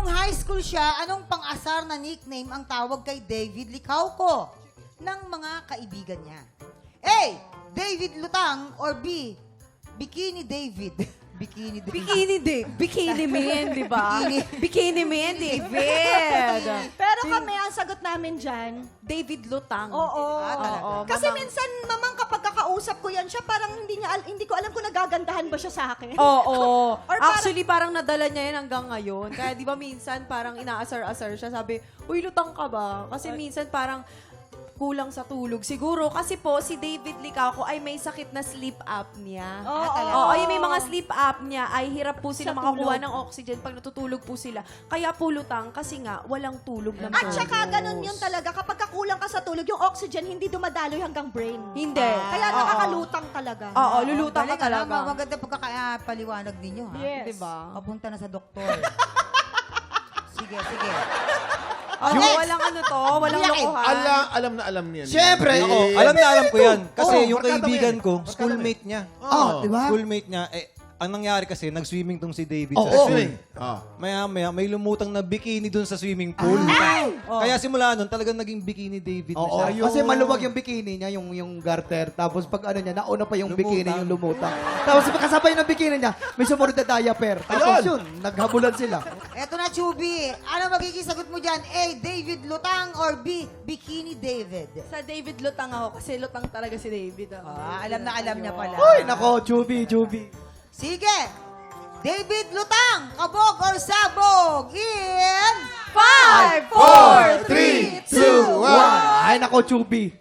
high school siya, anong pang-asar na nickname ang tawag kay David Licauco ng mga kaibigan niya? A. David Lutang or B. Bikini David. Bikini David. Bikini Man, di ba? Bikini Man, David. Pero kami, ang sagot namin dyan, David Lutang. oo. talaga. Kasi minsan, mamang kapag kakausap ko yan siya, parang hindi ko alam kung nagagandahan ba siya sa akin. Oo. Or parang- Actually, parang nadala niya yan hanggang ngayon. Kaya di ba minsan parang inaasar-asar siya. Sabi, uy, lutang ka ba? Kasi minsan parang kulang sa tulog. Siguro kasi po si David Licauco ay may sakit na sleep apnea. Oo, ay may mga sleep apnea ay hirap po sila Sa makakuha tulog. ng oxygen pag natutulog po sila. Kaya po lutang kasi nga walang tulog na At saka, ganun yun talaga. Kapag kakulang ka sa tulog, yung oxygen hindi dumadaloy hanggang brain. Hindi. Kaya Oo. nakakalutang talaga. Oo, lulutang ka Galing, ah. talaga. Maganda pagkakapaliwanag ninyo, ha? Yes. Diba? Papunta na sa doktor. sige. Oo, Next. walang ano to, walang Yakin. lokohan. Alam na alam niya. Siyempre, Eh, alam na alam ko yan. Kasi Oo, yung barkada mo kaibigan yan. ko, Barkada schoolmate niya. Oo. di ba? Schoolmate niya, ang nangyari kasi, nag-swimming tong si David Oo. sa school. Swimming. Oh. Maya, may lumutang na bikini dun sa swimming pool. Kaya simula nun, talagang naging bikini David na Oo, siya. kasi maluwag yung bikini niya, yung garter. Tapos pag ano niya, nauna pa yung Lumutang. bikini yung lumutang. Tapos pagkasabay ng bikini niya, may sumunod na diaper. Tapos yun, naghabulan sila. Eto na, Chubby. Ano magiging sagot mo dyan? A. David Lutang or B. Bikini David? Sa David Lutang ako kasi lutang talaga si David. Alam na alam niya pala. Uy, nako, Chubby. Sige. David Lutang, kabog or sabog in 5, 4, 3, 2, 1. Ay, nako, Chubby.